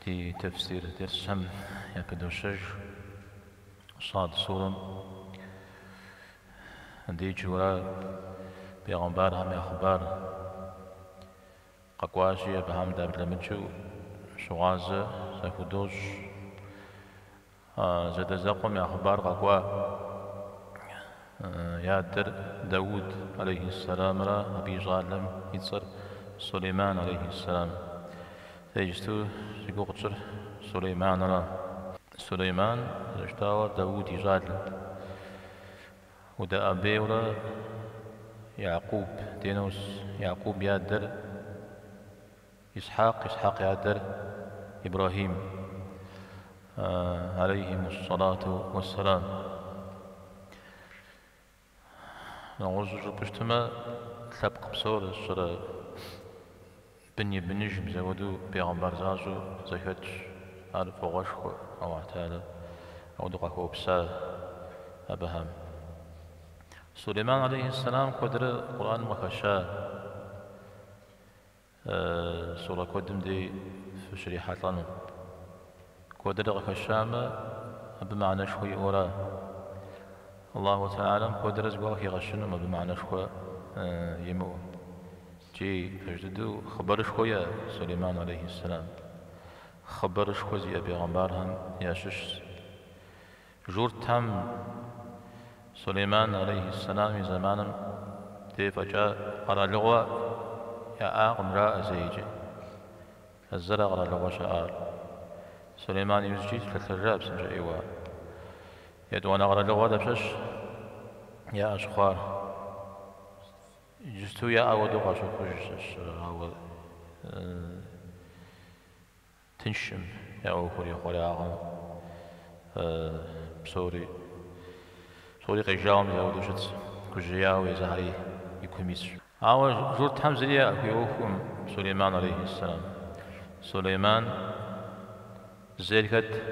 دي تفسير درسهم يكدوشج صاد سورم دي جورا بيغمبار هم أخبار قاقواشي بهم دابر لمنشو شغازة سيفودوش زاد زقم أخبار قاقوا يادر داود عليه السلام را أبي ظالم يتصر سليمان عليه السلام تيجستو سيقوقتر سليمان را سليمان رشتاور داود يظالم ودا أبي ولا يعقوب دينوس يعقوب يادر إسحاق يادر إبراهيم عليهم الصلاة والسلام نعوز بشتما ثبق بصور الصلاة بني مزودو بيغمبر زازو زيهتش عارف وغشخو أو اعتاله أو دقاكو بسا أبهم سليمان عليه السلام قدر القرآن مكشا سورة قدم دي في شريحة لنا قدر غشامة بمعنى شوي أورا الله تعالى قدر زقوك يغشنم بمعنى شوي يمو جي فجددو خبر شوية سليمان عليه السلام خبر شوي زي بيغمبارهم ياشش جور تم سليمان عليه السلام زمانا دي فجاء على لغة يا امرأة زيجي الزرع على لغة شعار سليمان يزجي كالكراب سنجا إيوا يدوانا على لغة دبشش يا أشخار جستو يا أودو غاشو خجش أو تنشم يا أوخوري خوري آغام بسوري سوري قيجاوم يا ودوشت كجياو يزهري يكميس أو جورت حمزية يوفم سليمان عليه السلام سليمان زيركت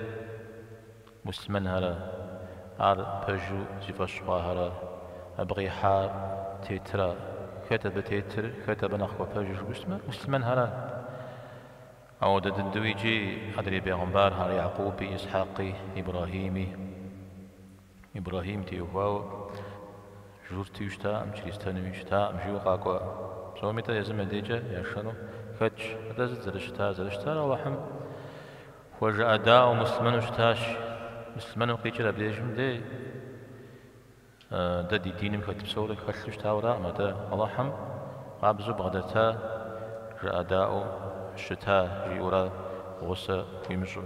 مسلمان هلا عار بجو زفاشوا هلا أبغي حار تيترا كتب نخوة بجو مسلمان هلا أو ددويجي أدري بيغمبار هلا يعقوبي إسحاقي إبراهيم تيوهاو جورتي يشتا أمشريستاني يشتا أمشيو قاقوا سوميتا يزم ديجا يشانو كتش هذا زلشتا روحم وجاء داو مسلمان وشتاش مسلمان وقيتش لابديجم دي دا دي دينم كتب سوري خلش تاورا ما دا اللهم قابزو بغدتا جاء داو شتا جيورا غصة ويمشو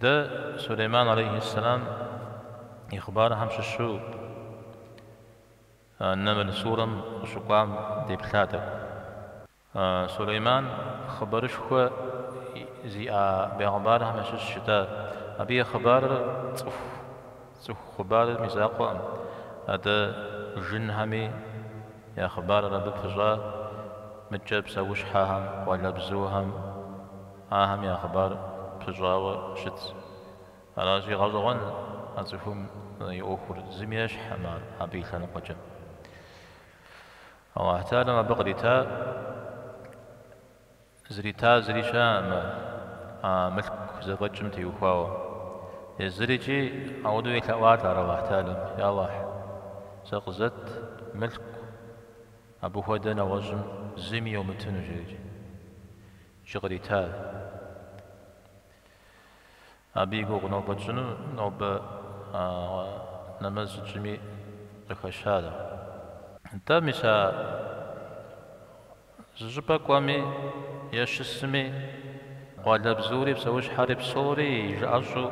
دا سليمان عليه السلام إخبار همش الشو نمل سورم وشقام دي بثلاثة سليمان خبرش خو زي بيغمبار همش الشتاء أبي خبر صف خبر مزاقم هذا جن همي يا خبر رب فجاء متجب سوش حاهم ولا بزوهم آهم يا خبر فجاء شت راجي غزوان أصفهم يأخر زمياش حمار أبي ثنا قجم أو أحتاج ما بقريتا زريشا ملك زوجم تيوفاو الزريجي أودو يتوات على واحتالم يا الله سقزت ملك أبو هدنا وجم زمي يومتن جريجي شغريتا أبي يقول نوبة شنو نوبة نمز جمي رخشادة انت مسا زجبا قوامي يشسمي ولا بزوري بسوش حارب صوري جاجو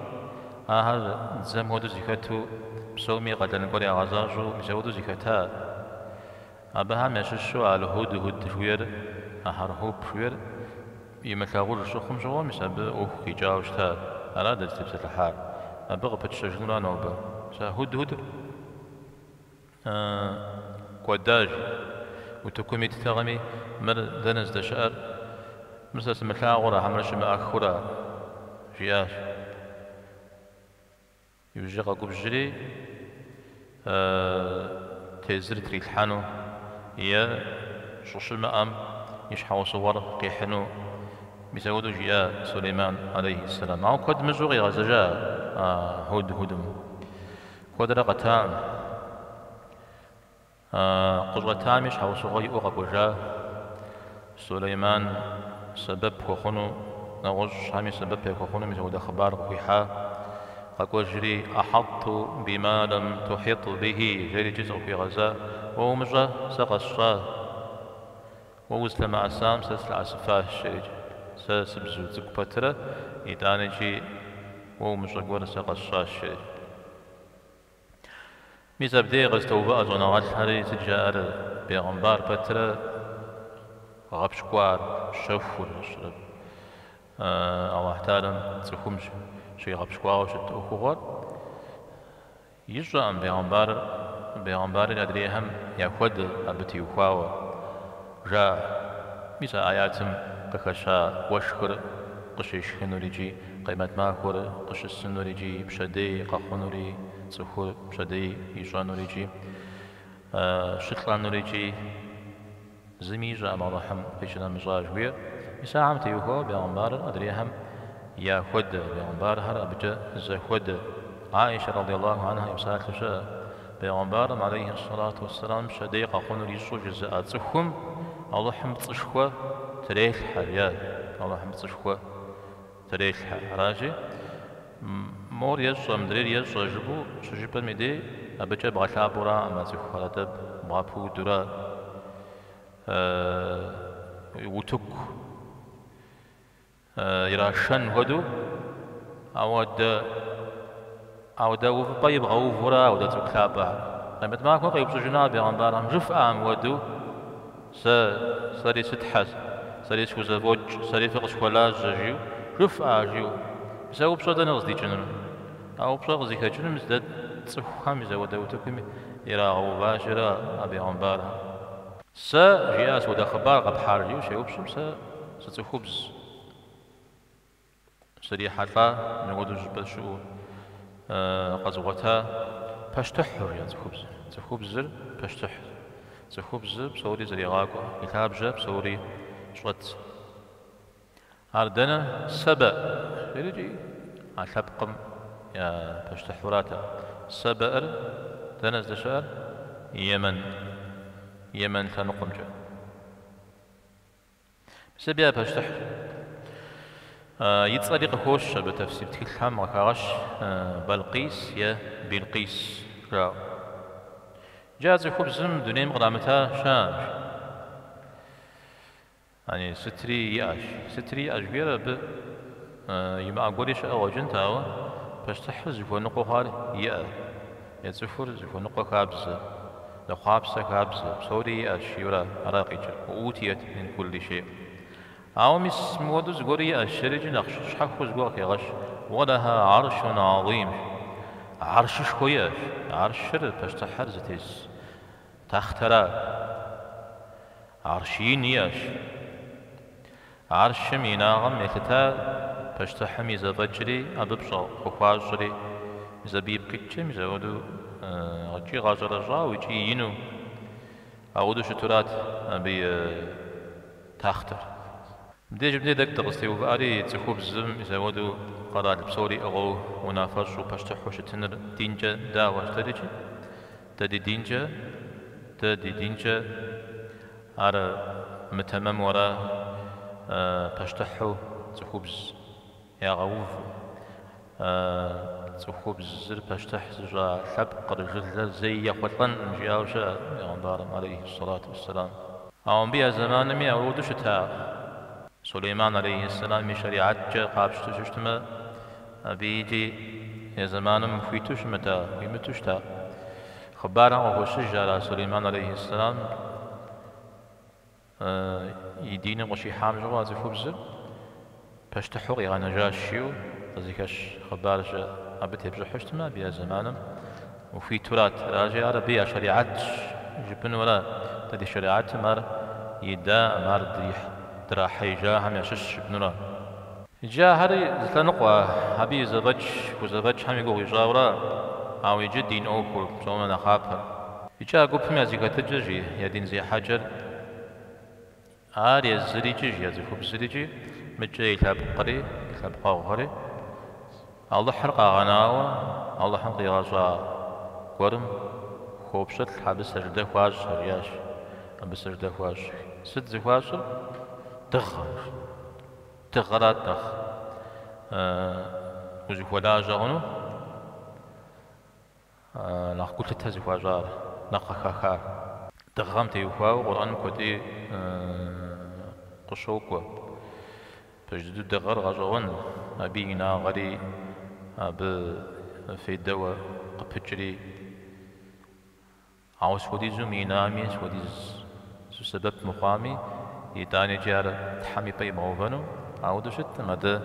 هذا زمودو زكاتو بسومي قد نقولي غزاجو مزودو زكاتا أبها مششو على هود شوير هوب شوير يمكاغول شخم جوا مسا أوه كيجاوشتا أراد تبسة الحال أبغى بتشجعنا نوبة هود قداج وتكمي تثغمي مر دنز دشار مساس متلاغرة حمرش مأخرة جياش يوجيغا قبجري تيزر تريلحانو يا شوش المأم يشحاو صور قيحنو مسعود جاء سليمان عليه السلام أو قد مزوغي غزجا هود هدم قد رقتان قزغتان مش حوصغي أغبجا سليمان سبب خخنو نغش همي سبب خخنو مسعود أخبار قيحا قجري أحط بما لم تحط به جري جزء في غزة ومجا سقصا ووزلم أسام سسل عسفاه الشريج سسبزو زكبترة إدانجي ومجا قول سقصا الشريج ميزابدي غزتوبة أزونا غالحري تجار بيغمبار بترة غبشكوار شفور شرب أو احتالم تخمش شيء غبشكوار وشت أخوار يجرى أن بيغمبار الأدريهم يأخذ أبتي وخاوة جاء ميزا آياتم قخشا وشكر قشيش خنوريجي قيمة ماخور قش السنوريجي بشدي قخنوري تخور بشدي يجانوريجي شتلان نوريجي زميجا أما رحم قيشنا مجاج ويا ميزا عمتي وخاوة بيغمبار أدريهم يأخذ بيغمبار هر أبجا زخذ عائشة رضي الله عنها يمساك لشاء بيغمبار عليه الصلاة والسلام شديق أخون ريسو جزاء تخم الله حمد تشخوة تريح حريات الله حمد تشخوة تريح حراجي مور يجرى مدرير يجرى جبو شجبا ميدي أبجا بغشابورا أما تخوة لدب بغابو درا وتك يراشن هدو أو دا وفبايب غوفورا أو دا تكلابا قيمت ما كون قيب سجنا بيغمبارهم جف ودو سري ستحس سري سوزفوج سري فقش ولا جيو جف جيو بساو بصودا نغزدي جنم أو بصوغ زيكا جنم زداد تصفحام يزاودا وتكمي يرا غوباشرا بيغمبارهم جياس ودا خبار قبحار جيو شيو بصوب ستخبز سري حرفا نقودو جبال شؤون قزوتها پشتحر يا تخبز زر پشتحر تخبز بصوري زري غاكو كتاب جاب بصوري شوت عردنا سبأ يجي عشبقم يا پشتحوراتا سبأر دنز دشار يمن تنقم جا سبيا پشتحر يتصدق خوش بتفسير تكلم وكاغش بلقيس يا بلقيس راو جاز خبزم دنيم قدامتها شاش يعني ستري ياش بيرا ب يما أقوليش أوجن تاوا باش تحز يفو نقو خالي يتسفر يفو نقو خابزة لو خابزة بصوري ياش يورا عراقي وأوتيت من كل شيء عومس مودز قرية الشرج نقش شحخوز قوك يغش ولها عرش عظيم عرش شكوياش عرش شر تشتحر زتيس تخترا عرشين ياش عرش ميناغم يكتا تشتحم يزبجري أببشا خفاجري زبيب كتشم زودو غجي غاجر جاو يجي ينو أودو شترات أبي تختر بدي دقستي وفاري تخوب زم يزودو قرار بصوري أغو ونافش وبشتحوش تنر دينجا داوش تدي دينجا على متمم ورا بشتحو تخوبز يا غوف تخوبز زر بشتح زجا حب قرجل زي يخوطن جاوشا يغنبارم عليه الصلاة والسلام أو بيا زمان مي أولو شتا سليمان عليه السلام شريعة جا قابش تشتما بيجي يا زمان مفيتوش متى قيمتوشتا خبارا وهو شجع سليمان عليه السلام يدين وشي حام جواز خبز باش تحوق يا نجاشيو زيكاش خبارش أبتي بجحشتما بيا زمان وفي تراث راجع عربية شريعة جبن ولا تدي شريعة مر يدا مر دراحي جا هم يشش بنورا جا هري زتنقوا هبي زبج هم يقول يجاورا أو يجد دين أوكل سوما نخابها يجا قبهم يزيك تججي يدين زي حجر آر يزريجي يزيكو بزريجي مجي يلابقري يلابقاغري الله حرقا غناوة الله حنقي غزا ورم خوبشت حبس سجده خواج رياش حبس سجده خواج ست زخواج تغرات تغ وزخولا جغنو لاخ قلت تزخواجار نقا خاخار تغام تيوخواو قرآن كوتي قشوكوا فجدو دغر غجوان أبينا غري أب في الدواء قبجري عاوز خودي زمينامي خودي سبب مقامي يداني جار تحمي بي موفنو عاودو شت مدى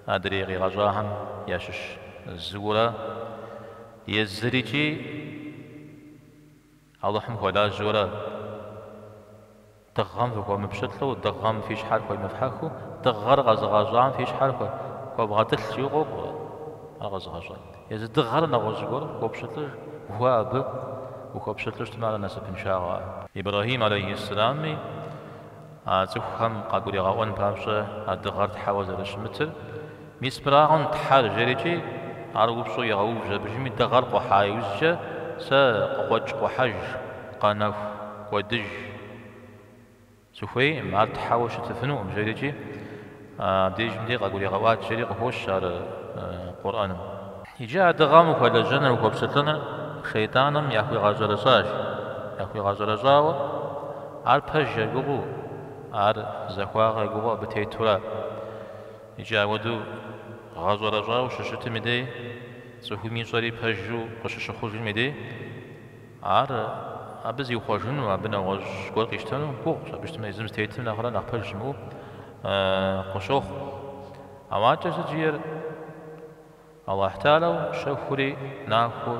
أدريغي غجاهم ياشش الزورة يزريجي اللهم ولا زورة دغام في قوم بشتلو دغام فيش حال خوي مفحخو دغر غزغازان فيش حال خوي وبغتل شيغو غزغازان يز دغر نغزغور وبشتل هو أب وخبشتلش تمارا نسب إن شاء الله إبراهيم عليه السلام تفهم قاقولي غاون بامشة دغر تحاوز رشمتر ميسبراغن تحال جريجي عربشو يغوج بجمي دغر قحايوزجا سا قوج قحج قنف ودج سوفي مع تحاوش تفنو مجريجي ديج مدي قاقولي غوات جري قهوش شار قرآن يجا دغام وكذا جنر وكبشتنا شيطانم يحوي غازرزاش يحوي غازرزاو عار بج يقبو عار زخواغ يقبو بتيتورا يجا ودو غازرزاو ششت مدي سوفي صاري بجو قشش خوج مدي عار أبز يخرجون وابنا وج قول قشتنا بوق بيشتم يزم تيتم نخرا نخبر جمو قشوخ أماج جزير الله تعالى شوفري ناخو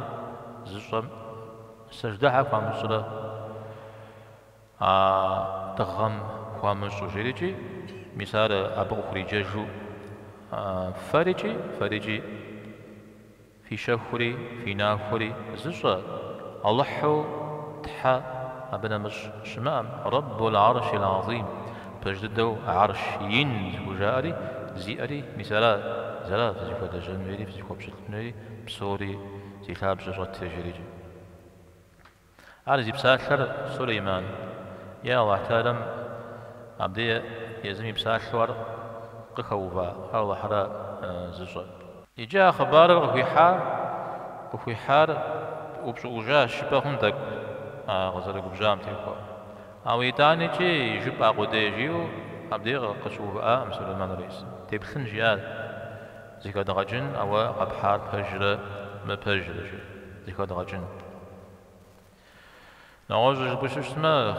زجم سجدها فامسلا تغم فامسو جريجي مثال أبو خريجو فريجي في شوفري في ناخوري زجر الله حو تحا أبنا مش شمام رب العرش العظيم فجددو عرشين وجاري زياري مثلا زلا فيزيكو دجال ميري فيزيكو بشكل ميري بسوري زيتاب جرات تجريجي عارزي بساخر سليمان يا الله تعالى عبدي يزمي بساخر قخوفا الله حرا زجر يجا خبار وفي حار وبجا شبههم دك غزر بجام تيكو أو يتاني جي جب أقودي جيو عبدي قشوفا مسلمان رئيس تبخن جيال زيكا دغجن أو أبحار بجرة ما بجرة زيكا دغجن نعوز بشوش ما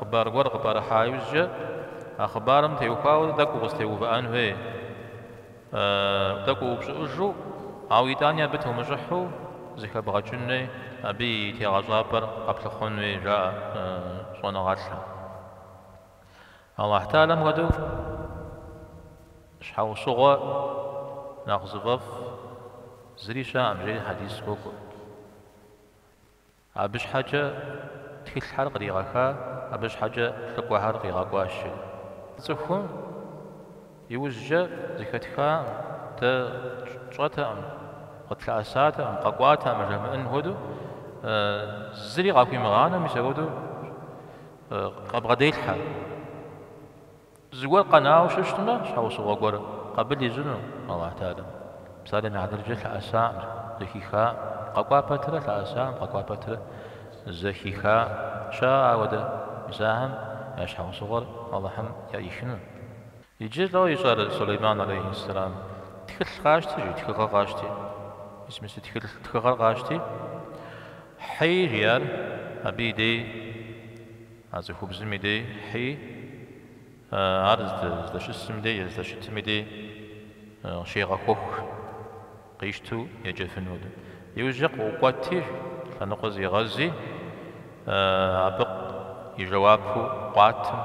خبار ور خبار حايوز جا أخبارم تيوكاو دكو غستيوفا أنوي دكو بشوجو أو يتاني بتهم جحو زيكا بغجن أبي تيغزابر قبل خونوي جاء صونا غاتلا الله تعالى مغدو شحاو صغوة ناخذ زريشة أم جري حديث كوكو أبش حاجة تكل حرق ريغاكا أبش حاجة تقوى حرق ريغاكواش تسخون يوزجا زكاتكا تشواتا أم قتل أساتا أم قاقواتا أم جمعن هدو زري غاكوي مغانا ميساودو قبغديل حال زوال قناة وششتما شحاو صغوة قبل يزنو الله تعالى مثلا مع درجة الأسام زكيخا قاقوا باترة الأسام قاقوا باترة زكيخا شاء ودا مساهم يشحو صغر الله هم يعيشنا يجي لو يصار سليمان عليه السلام تكل غاشتي تكل غاشتي اسمه تكل غاشتي حي ريال أبي دي هذا خبز ميدي حي عرض دشسم دي دشتم دي شيغا خوخ قيشتو يجفنود يوجق وقاتير فنقص يغزي عبق يجوابه قاتم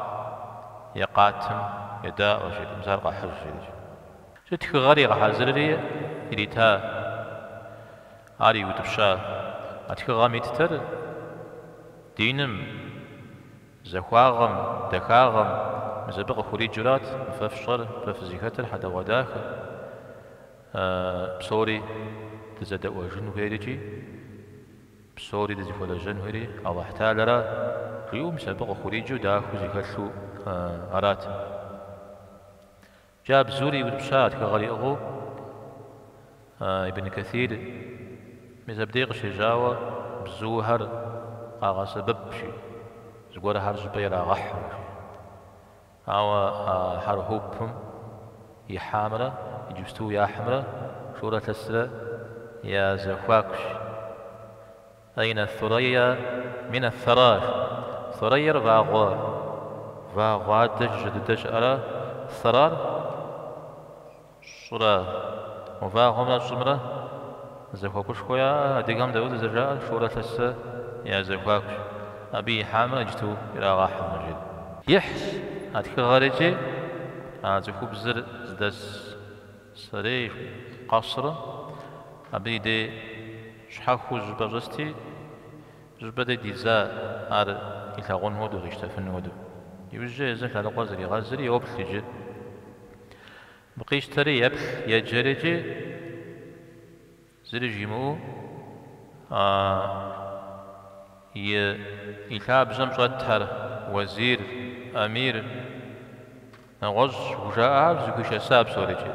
يقاتم يداء وشيء مزارقة حج شيء تخغري غحازرية اللي تا عاري وتبشا أتخغامي تتر دينم زخواغم دخاغم مزبق خوري جرات مففشر ففزيكتر حدا وداخ بصوري تزدق وجن هيرجي بصوري تزيف ولا جن هيري الله احتالرا ريو مسبق خوري جدا خزيكتلو أرات جاب زوري والبشات كغري أغو ابن كثير مزبديق شجاوة بزوهر قاغا سبب شي زغور هر زبيرا غح أو حرهوبهم يحامرة يجبستو يا حمرة شورة السرة يا زخواكش أين الثريا من الثراش ثريا فاغوا دج أرى ثرار شورة وفاغم الشمرة زخواكش خويا ديقام داود زجاء شورة السرة يا زخواكش أبي حامرة جتو إلى غاح مجد يحس هاتك غارجي زخوب زر زدس سريش قصر أبي دي شحاخو زبرستي زبدي ديزا أر إلغون هودو غيشتفن هودو يوجه زنك على قوازري غازري يوبل بقيش تري يبل يجرجي زري جيمو يلعب زمزة وزير أمير نغز وجاء زكوش ساب سوريجي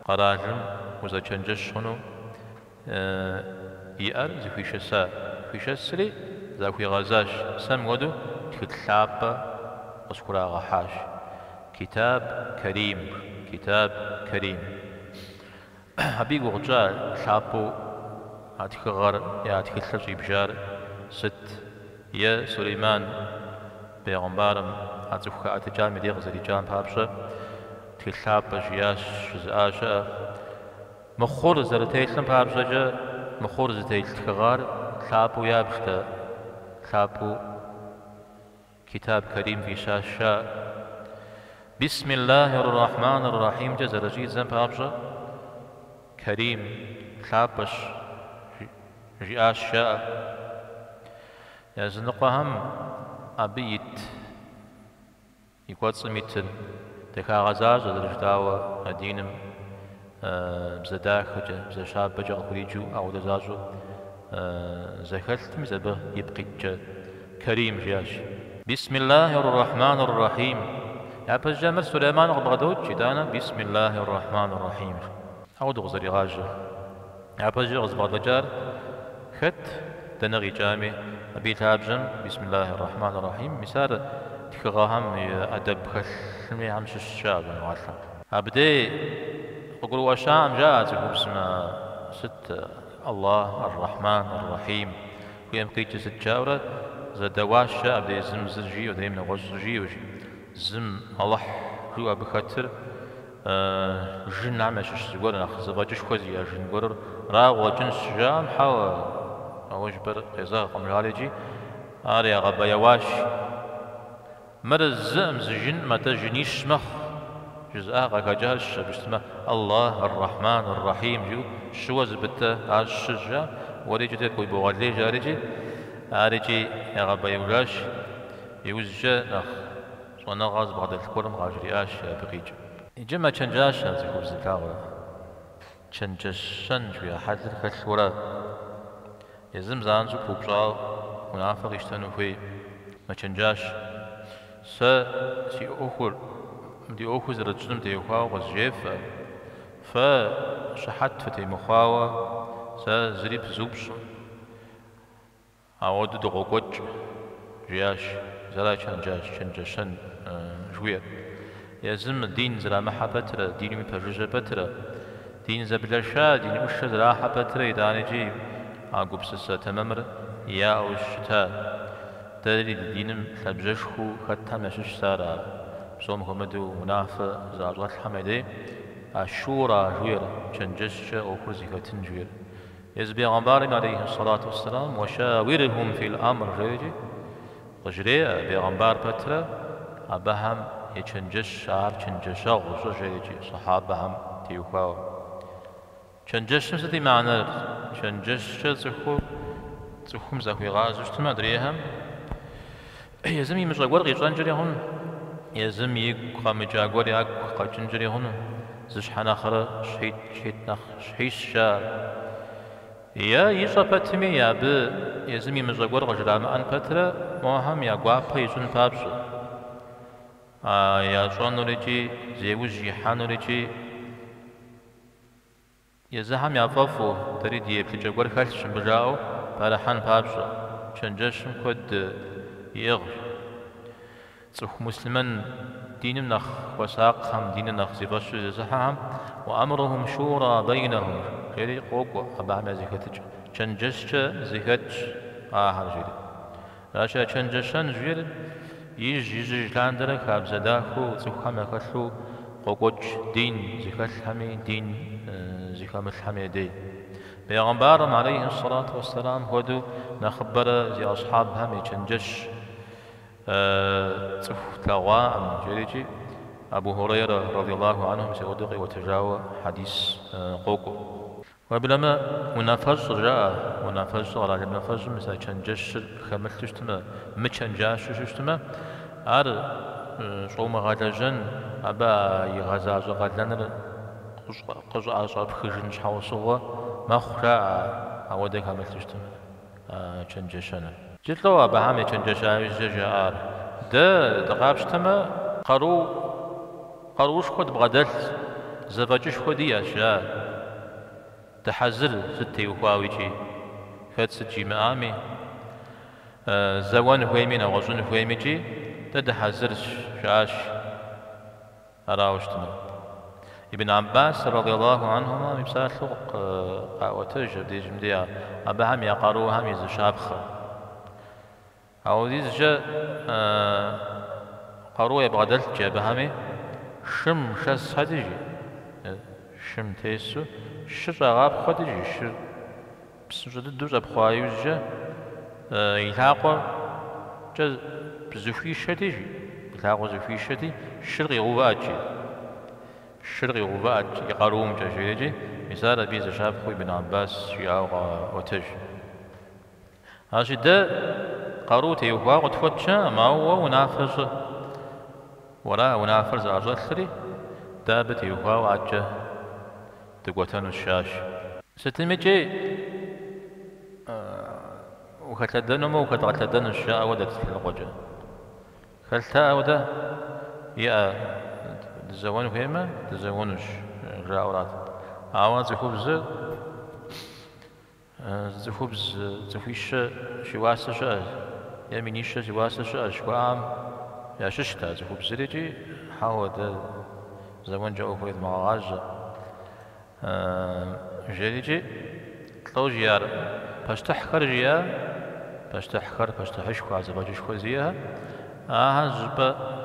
قراجم وزا چنجش شنو يأر زكوش ساب كوش سري زكوي غزاش سم ودو تلعب أسكرا غحاش كتاب كريم كتاب كريم حبيب وغجال لعبو هاتكغر يا هاتكغر بجار ست يا سليمان بيغمبارم هاتفك أتجام مدير زريجان بابشة تلحاب بجياش زآشة مخور زرتيلن بابشة جا مخور زرتيل تكغار تلابو يابشتا تلابو كتاب كريم في شاشة بسم الله الرحمن الرحيم جا زرجيزن بابشة كريم تلابش جياش شاء يا زنقهم أبيت يقول سميتن تكا غزاز درجتاوة دينم بزداخ بزشاب بجا خريجو أو دزازو زخلت مزبه يبقيت كريم جاش بسم الله الرحمن الرحيم يا بجامر سليمان غبغدوت جدانا بسم الله الرحمن الرحيم أو دغزري غاجة يا بجا غزبغدجار خت دنغي جامي أبي تابجم بسم الله الرحمن الرحيم مسار تكغاهم أدب خشمي همش الشاب وعشا أبدي أقول وشام جاءت بسم ست الله الرحمن الرحيم ويم قيت ست جاورة زدواش أبدي زم زرجي وديم نغز زرجي وجي زم الله هو بخاطر جن عمش زغور ناخذ باجش خوزي جن غور را وجن شجام حوا أوج بر قزاق قمرالجي آريا غبا يواش مرز مزجن ما تجنيش مخ جزء غاجاش بسمه الله الرحمن الرحيم جو شو زبته عالشجع وريجي كوي بوغلي جاريجي آريجي يا غبا يولاش يوزجا نخ صونا غاز بعد الكورم غاجري آش بقيج جمع چنجاش زكوب زكاورا چنجشن جويا حدر خشورا يزم زانزو بوبجاو منافق يشتنو في ما چنجاش سي أخر دي أخر زرجنم دي أخواو غزجيف فشحت فتي مخواو زريب زوبش أود دغوكوج جياش زلا چنجشن جوير يزم الدين زلا محبتر دين مفرجة بتر دين زبلشا دين وش زلا حبتر يداني جي عقب سسة تمامر يا أو الشتاء تدري دينم خبجشخو خدها مشش سارة بسوم خمدو منافع زاجات الحمدي الشورى جوير چنجش أو خزيكتن جوير يزبي غنبارم عليه الصلاة والسلام وشاورهم في الأمر جيجي غجري بيغنبار بتر أبهم يچنجش شعر چنجشا غزو جيجي صحابهم تيوخاو چنجش نسدي معنى چنجش زخوم زخوي غازوش تما دريهم يزمي مش غور غيشان جريهم يزم يقام جاقور ياك قاجنجري هنا زشحنا خرا شهيد نخ شحيش شار يا يصفتمي يا ب يزمي مزاقور غجرام أن فترة موهم يا قوابا يزون بابسو يا صانو رجي زيوز جيحانو رجي يزهم يا فافو تريد يبتجا قور خالشم بجاو فرحان بابسو چنجشم كود يغر صح مسلمان دين نخ وساقهم دين نخ زباش زحهم وأمرهم شورى بينهم غير قوق أبع ما زكتج چنجش زكتج هرجيل راشا چنجشان جيل يج لاندر خاب زداخو صحهم يخلو قوقج دين زكت همي دين زكام الحمي دين پیغمبرم عليه الصلاة والسلام هدو نخبر زي أصحابهم يچنجش تلغاء جريجي أبو هريرة رضي الله عنه سيودقي وتجاوى حديث قوقو وبلما منافس جاء منافس على منافس مثلا چنجش خملتشتما مچنجاش شتما ار صوم غادجن أبا يغزاز غادلن قز أصاب خجن شحوصوا ما خرا أودك خملتشتما چنجشنا جلوا بهامي چنجشاويز جار دقابشتما قروش خود بغدل زباجش خودي أشياء تحذر ستي وخواويجي فات ستجي مآمي زوان هويمين أو غزون هويميجي تحذر شاش أراوشتما ابن عباس رضي الله عنهما مبساثلق قاوتج دي جمديا أبهم يقروهم يزشابخ أو ديز جا قروه بغدلت جا بهمي شم شس خديجي شم تيسو شر غاب خديجي شر بس جد دوز بخوايوز جا يلاقوا جا بزفي شديجي يلاقوا زفي شدي شرقي غواجي شرقي غواجي يقروهم جا جيجي مثال بيز شاب خوي بن عباس يعاو وتج هاشي ده قروتي يوفا وتفتشا ما هو ونافرز ولا ونافرز أرزخري دابت يوفا وعجة تقوتن الشاش ستمجي وكتلدن مو كتلدن الشاء ودت الوجه خلتا وده يا تزون فيما تزونش راورات عوض خبز زخبز زفيش شواسة شاء يمينيش شواسة شاء شوام يا ششتا زخبز ريجي حاول زمان جاءوا فريد مغاج جريجي طلو جيار باش تحكر جيا باش تحكر باش تحشكو عزباجيش خوزيها زبا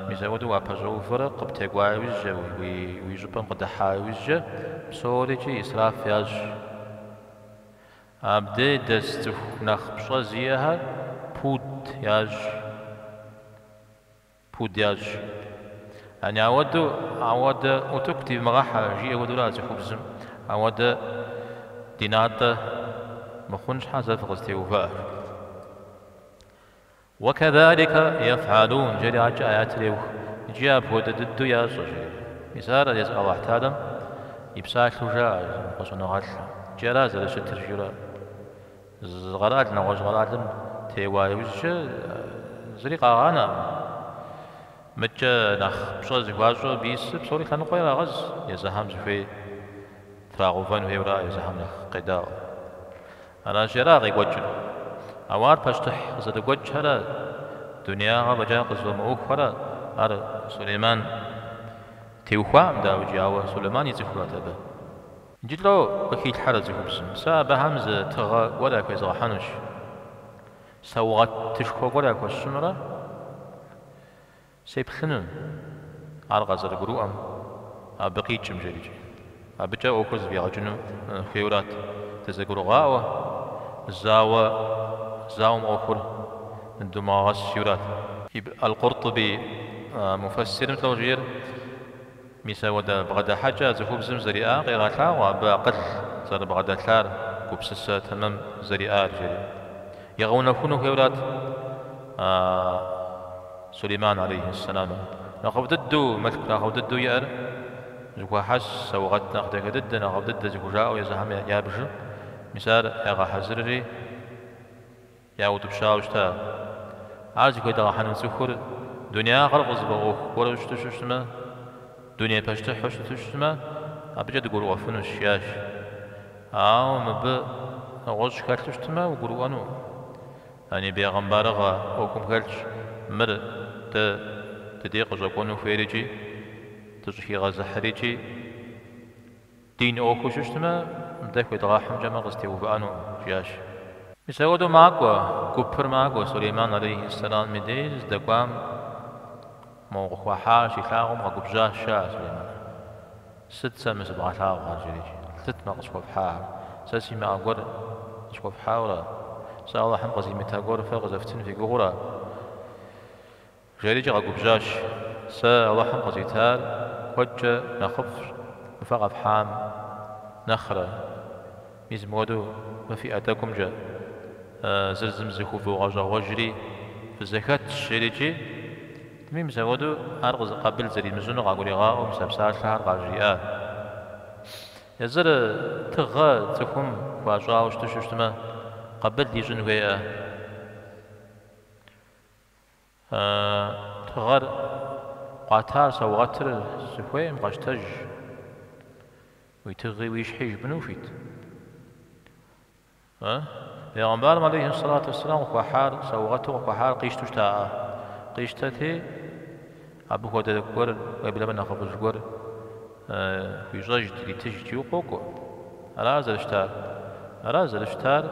ميزاودو وابازو فرق بتقواي ويجا ويجبا مقدحاي ويجا بصوريجي إسراف ياج أبدي دست نخ بشازيها بود ياج يعني عود وتكتب مغاحة جي أودو لازي خبزم عود ديناتا مخونش حسب غزتي وفار وكذلك يفعلون جري عجا آيات ليو جاب هود ضد يا صجري مثال يسأل الله تعالى يبساك لجاء قصنا غال جراز هذا شتر جرا زغرات نواج غرات تيواي وجه زريقا غانا متجا نخ بصوز واجو بيس بصوري خانو قيرا غز يزهم زفي تراغوفان ويورا يزهم نخ قداو أنا جراغي وجه أوار باشتح زاد وجه هذا دنيا بجا قزوا موك هذا أر سليمان تيوخام دا وجاوا سليمان يزفوا تبا جلو أكيد حرز يخبزم سا بهمزة تغا ولا كويس غحنش سوغت تشكو ولا كويس سمرة سيبخنون أرغز القروء أبقيت جمجريجي أبجا أوكوز بيا جنو خيورات تزقرو غاوة زاوم أخر من دماغ السيورات القرطبي مفسر مثل غير ميسا ودا بغدا حاجة زخوب زم زريعة غير ثار وباقل زر بغدا ثار كوبسسة تمام زريعة جري يغون كونو خيورات سليمان عليه السلام نخف ضده ملك نخف ضده يأر زكوا حس سوغت نخدك ضد نخف ضد زكوا جاء يزهم يابش مثال يغا حزرري يا وتبشاوشتا عايز كده راح نسخر دنيا خلق زبغوخ ولا شتشتما دنيا بشتح شتشتما أبجد تقول وفن الشياش مب غوش كالتشتما وقولوا أنو يعني بيغمبارغا أوكم كالش مر تديق جاكونو فيريجي تجحي غزة حريجي دين أوكو شتما مدك ويتغاحم جمع غستي وبأنو شياش يسودو معقوة كبر معقوة سليمان عليه السلام مديز دقام موقع وحاش يخاغم غقبجاه شا سليمان ست سمس بغتاو غاجريج ست مقص وبحار ساسي ما أقول أشكو بحاورا سأل الله حمقزي متاقور فغزفتن في قغورا جريج غقبجاش سأل الله حمقزي تال وجه نخف فغف حام نخرة ميزمودو ما في أتاكم جا زلزم زخو في غاجا وجري في الزكاة الشريجي ميم زودو أرغز قبل زري مزونو غاقولي غاو مسابسار شهر غاجريا يزر تغا تكم واجا وشتشتما قبل دي جنوية تغر قاتار سوغتر سفوي مغشتج ويتغي ويشحيج بنوفيت پیغمبر عليه الصلاة والسلام وحار سوغته وحار قيشتو شتاء قيشتته أبو هو دكور ويبلا من أخبز جور في جاج تري تجي وقوقو راز الاشتار راز الاشتار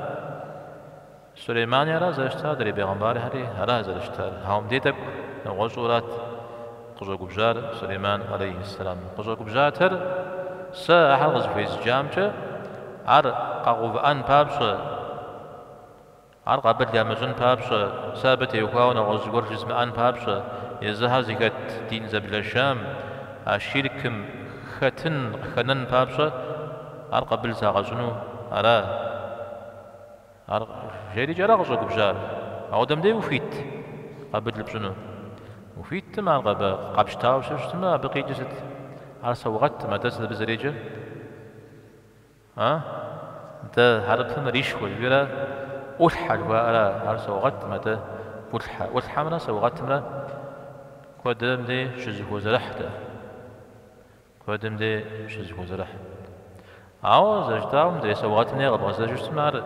سليمان راز الاشتار دري پیغمبر هري راز الاشتار هم ديتك غزورات قجو بجار سليمان عليه السلام قجو بجاتر سا أحرز في الجامعة عر قاقوب أن بابش عر قبل يامزون بابش ثابت يقاون غزور جسم أن بابش يزها زكاة دين زبل الشام أشيركم خنن بابش عر قبل زاغزنو أرا عر جري جرا غزور بجار أودم دي وفيت قبل لبزنو وفيت ما قبش تاوش ما بقي جسد عر سوغت ما تسد بزريجه انت حرب ريش والبيرة ألحى الوارا هر سوغت متى ألحى منا سوغت منا قدم دي شزكو زرحته قدم دي شزكو زرح زجداهم دي سوغت منا غبغ زجوش مار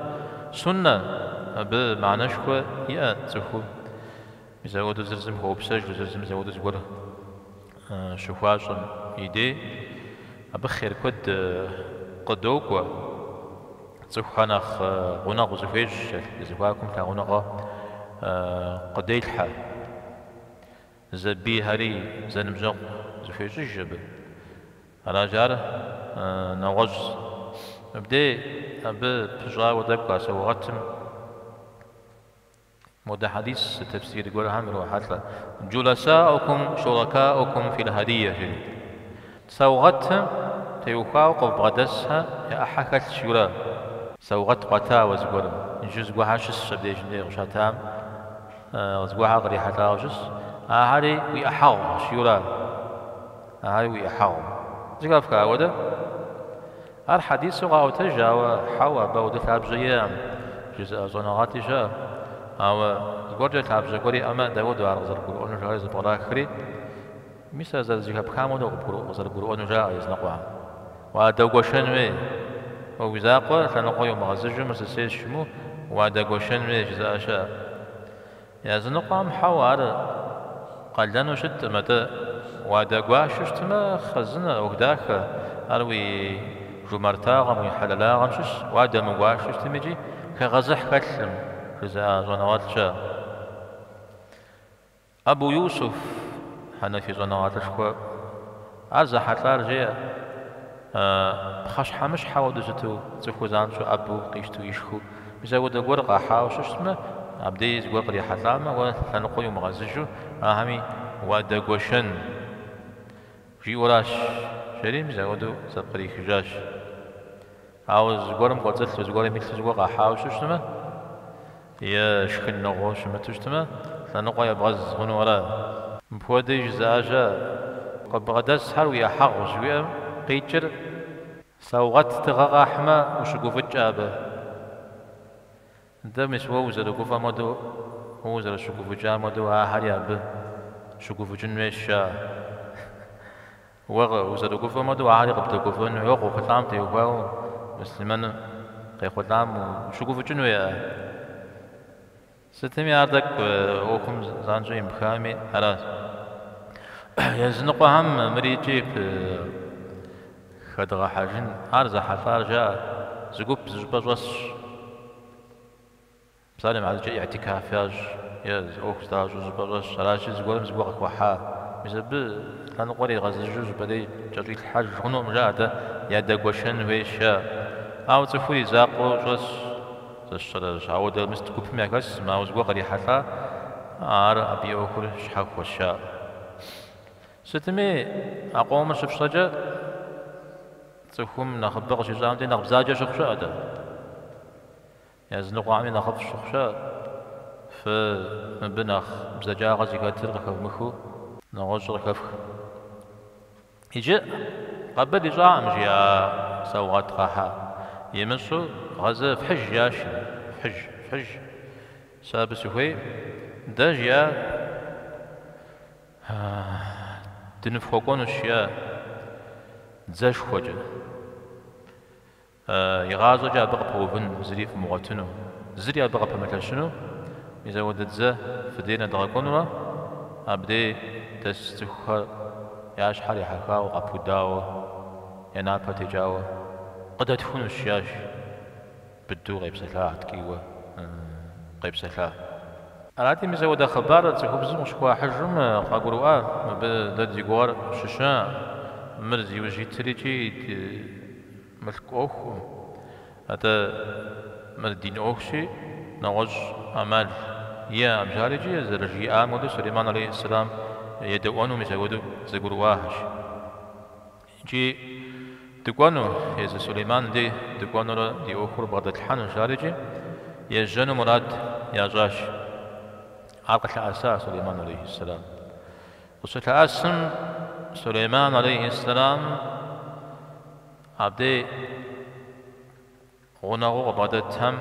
سنة بمعنى شكو يا تخو مزاودو زرزم هو بسجل زرزم زاودو زغور شفاشن يدي أبخير كد قدوكوا تسخنخ غناغ زفيج زواكم كغناغ قديلحة زبي هري زنمجغ زفيج الجب على جار نوغز بدي بجا ودبقى سوغتم مودة حديث تفسير يقول هم روحات جلساؤكم شركاؤكم في الهدية سوغتهم تيوخاو قف بغدسها يا أحكت شورا سوغت قتا وزقرم نجوز قوها شس شبديش ندير شاتام وزقوها غري حتا وشس هاري ويأحاو شورا هاري ويأحاو زقاف كاودا الحديث غاو تجاوى حوا بودة تابجيام جزء زنغاتي شا أو زقرجة تابجي قولي أما داود وارغزر قولوا أنو جايز بغلاكري ميسا زقاف كامو دو قولوا أنو جايز نقوها وادغوشن وي وبزاقه تنقوا يوم غزجو مسسيس شمو وادغوشن وي جزاشا يا زنقام حوار قلدن وشت متى وادغواش شتما خزنا وكداك اروي جمرتاغم ويحللاغم شش وادم واش شتمجي كغزح كتلم جزا زنوات شا ابو يوسف حنفي زنوات شكو عزا حتار جيه خش حمش حاول دزتو تخوزان شو أبو قيشتو يشخو بزود الورقة حاول شو اسمه عبدي زوق ريحة ثامة وثنقو يوم غزجو همي ودقوشن جي وراش شريم زودو سبقري خجاش عاوز زقورم قلت زقوري مثل زوق حاول شو اسمه يا شخن نغو شو ما تشتمه لنقوى يبغز غنورا مبودي جزاجة قبغدس هر ويا حق جوية قيتر سوغت تغا أحمى وشقوف الجابة ده مش ووزر قوفا مدو ووزر شقوف جا مدو آهر يابه شقوف جنويشا ووزر قوفا مدو آهر يقبت قوفا نعوق وقتام تيوهاو مسلمان قيقوتام وشقوف جنويا ستمي عردك اوكم زانجو يمخامي أراس يزنقو هم مريجي خدغا حاجين عرض حفار جاء زقوب زجباج وص سالم على جاء اعتكاف ياج يز اوك ستاج زجباج وص راشي زقوم زقوق وحا مزب كان قري غاز جوج بدي جري الحاج هنا مجاده يدا قوشن ويشا او تفوي زاقو جوس تشرج عود مستكوب ميكاس ما زقوق ري حفا ار ابي اوكل شحق وشا ستمي اقوم شفشجه تخم نخبق شجامتي نخبزاجة شخشة هذا يزنق عمي نخف شخشة فبنخ بزجاجة غزيكاتر ركب مخو نغش ركب يجي قبل يجا مجيا سوغات قاحة يمسو غزة فحج ياش فحج سابس هوي داجيا تنفخوكون الشيا زاش خوجه يغازو جا بقى بوفن زريف مغتنو زريا بقى بمثل شنو إذا ودت زه فدينا دراكونوا أبدي تستخر ياش حالي حكاو قبوداو ينابا تجاو قد تكون الشاش بدو غيب سلاح تكيوه غيب سلاح أراتي مزود خبار تخبز مشكوا حجم قاقروا بدد يقوار ششان مرزي وجي تريجي ملك أوخ هذا مردين أوخشي نوج أمال يا أمجارجي زرجي آمودو سليمان عليه السلام يدوانو مزودو زقرواهش جي دقوانو يز سليمان دي دقوانو دي أوخر بغداد الحان جارجي يجنو مراد يا جاش عقل الأساس سليمان عليه السلام وصلت أسم سليمان عليه السلام عبدي غنغو غبادة تم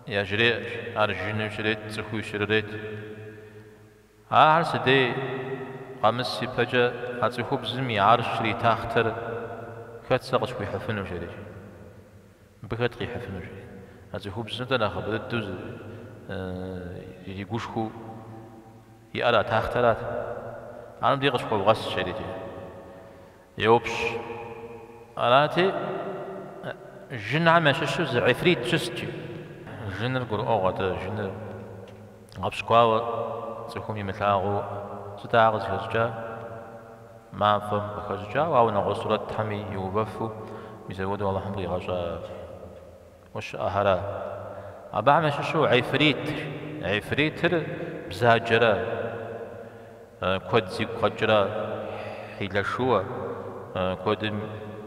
يجري أرجينو شريت تخوي شريت عرس دي قامس سيبجا هاتخو بزمي عرش شري تاختر كات ساقش كوي حفنو شري بكات قي حفنو شري هاتخو بزمي ناخد دوز يقوشكو يأرى تاخترات أنا بدي أقصد بغاس شريتي يوبش أراتي جن عم شو عفريت شستي جن القر أوغد جن غبش قاوة تكون يمتلاغو ستاغز خزجا ما فهم بخزجا وأو نغسرت تحمي يوبفو ميزود والله حمري غجا وش أهرا أبا عم شو عفريت بزاجرة كود زي قجرة حيل شوى كود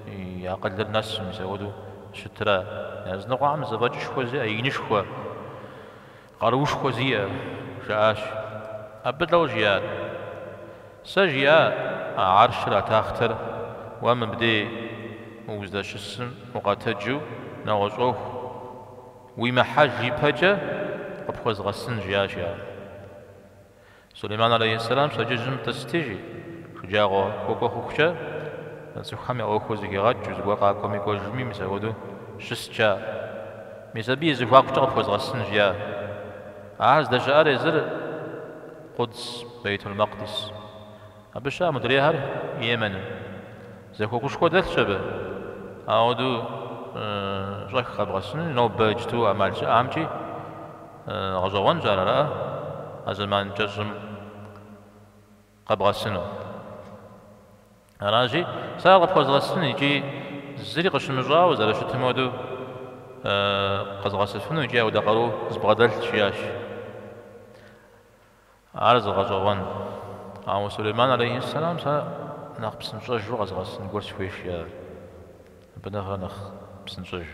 يعقل الناس مسودو شترا يزنقوا عم زواج شوى زي أين شوى قروش شوى زي جاش أبدلو جياد سجيا عرش لا تاختر ومن بدي وزدا شسم مقاتجو نغزوه ويما حاجي بجا قبخوز غسن جياشيا سليمان عليه السلام سججم تستيجي خجاغو كوكو خوكشا سخامي أوخو زيغات جزغوا قاكومي كوجمي مساودو شسجا مسابي زغوا كتغ فوز غسن جيا عاز دجار يزر قدس بيت المقدس أبشا مدريهر يمن زكو كشكو دل شبه أودو جاك خبغسن نو بجتو عمالش عامجي غزوان جارا أزمان جزم قبغسنو راجي ساغب قزغسن يجي زري قش مجاوز على شو تمودو قزغسفنو يجي أو دقرو زبغدل شياش عرض غزوان عمو سليمان عليه السلام سا نخ بسنجاج رو قزغسن قرش فيش يا بنغ نخ بسنجاج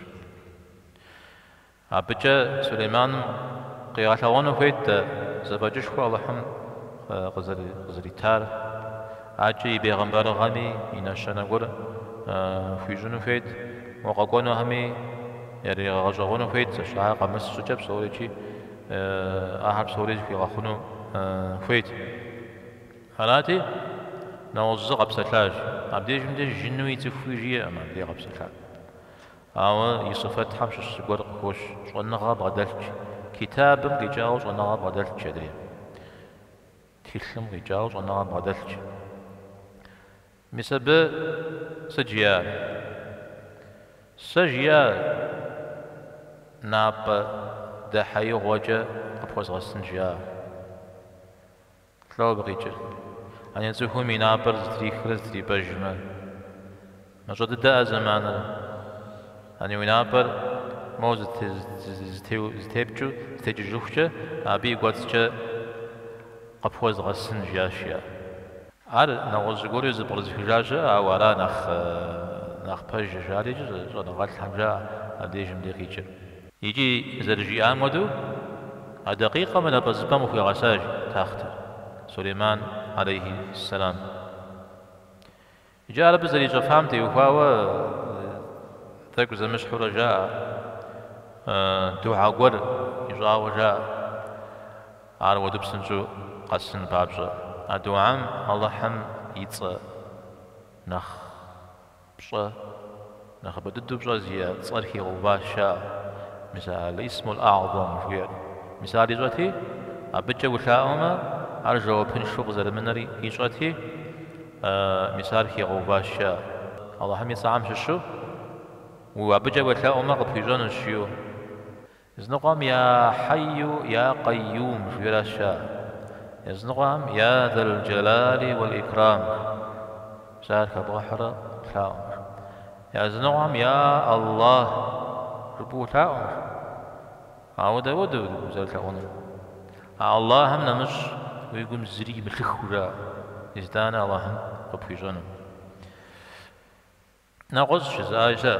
عبجا سليمان قياتوانو فيت زباجشكو اللهم قزريتار عاجي بيغمبر غامي ينشنا غور فيجونو فيت وقاقونو همي يعني غاجغونو فيت شاع قمس سجب سوريجي أحب سوريجي في غاخونو فيت هلاتي نوزق بسلاج عبديش مدي جنوي تفويجي أما عبدي غبسلاج أو يصفت حمش السجور خوش شغلنا بغدلش كتاب رجاوز ونا بغدلش جدري تيسلم رجاوز ونا بغدلش مسبب سجيار ناب دحيو غوجة أبوز غسن جيار تلو بغيجر أن ينزوهم ينابر زدري خرز زدري بجمع نجد دا زمانا أن ينابر موز زتيبجو زتيجوخجة أبي قواتجة أبوز غسن جياشيا عار نغوز غوري زبرز فجاجة أورا نخ باج جاري جو نغال حمجة أبديجم دقيقة يجي زرجي آمدو دقيقة من أبزبام في غساج تاخت سليمان عليه السلام جاء رب زري جفامتي وفاوى تاكو زمش حورا جاء دوحا قور يجاء وجاء عارو دبسنجو قسن بابجا أدوعم الله حم يتصى نخ بشا نخ بددو بشا زيا تصرخي غباشا مثال اسم الأعظم فير مثال يزوتي أبجا وشاءهما أرجو بنشوق زرمنري يزوتي مثال خي غباشا الله حم يصعم ششو وأبجا وشاءهما قد فيجون الشيو إذنقام يا حي يا قيوم فيراشا يزنقهم يا ذا الجلال والإكرام سارك بحر تلاهم يزنقهم يا الله ربو تلاهم عودة ودو زال تلاهم الله هم نمش ويقوم زري ملخورا يزدانا الله هم ربو جانم نغز شزايشا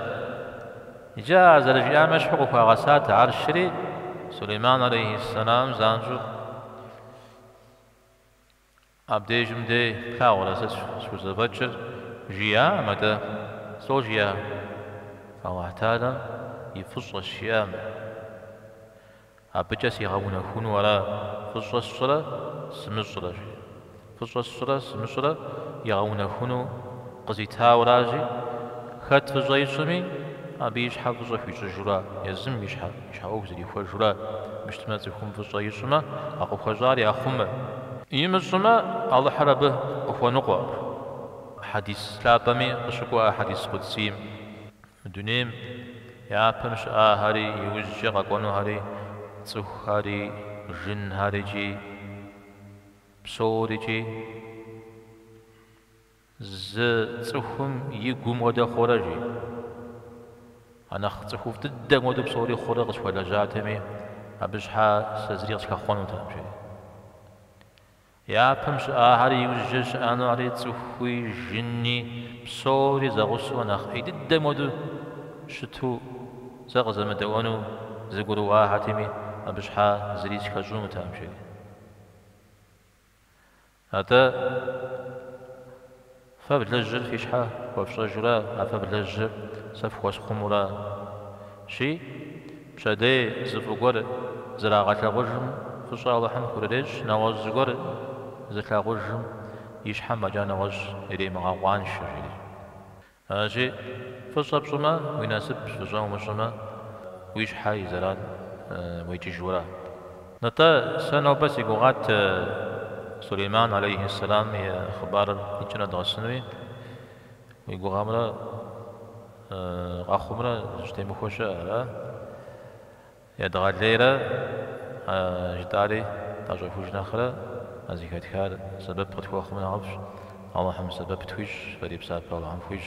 جاء زرجيان مشحق فغسات عرشري سليمان عليه السلام زانجو أبديجم دي كاولا سوز بجر جيا مدى سوجيا الله تعالى يفصل الشيام أبجس يغون خون ولا فصل الصلاة سمصلا فصل الصلاة سمصلا يغون خون قزيتا وراجي خط فزاي سمي أبيش حافظ في جرا يزم يشحف أوزري فجرا مشتمت يكون فزاي سما أقو خزاري أخمه يمسما الله حربه ونقوى حديث لابمي أشكوا حديث قدسي دونيم يا بمش هاري يوجي قانو هاري تسوخ هاري جن هاري جي بصوري جي ز تسوخم يقوم غدا خورجي أنا تسوخ تدا غدا بصوري خورج ولا جاتمي أبجحا سزريغ كخونو تامشي يا بمش هاري يوجش أنا هاري تسوخي جني بصوري زغسو نخ إيد مودو شتو زغز مدوانو زغرو واحتمي أبجحا زريش كجوم تامشي هذا فبلجر في شحا وفشجرا فبلجر سفوس خمورا شي بشدي زفقور زراغة غجم فشا الله حم كردش نواز زغور زكا غجم يشحم مجا نواز إلي مغاوان شري أجي فشا بشما ويناسب فشا ومشما ويش حاي زران ويجي جورا نتا سنو بس يقوغات سليمان عليه السلام يا خبار يجنا درسنوي ويقول غامرا غاخمرا جتي مخوشة يا دغاليرا جداري تاجو فوجنا خرا هذيك هاد سبب بتخو خمنا عبش اللهم سبب تويش فريب سبب الله عم فوج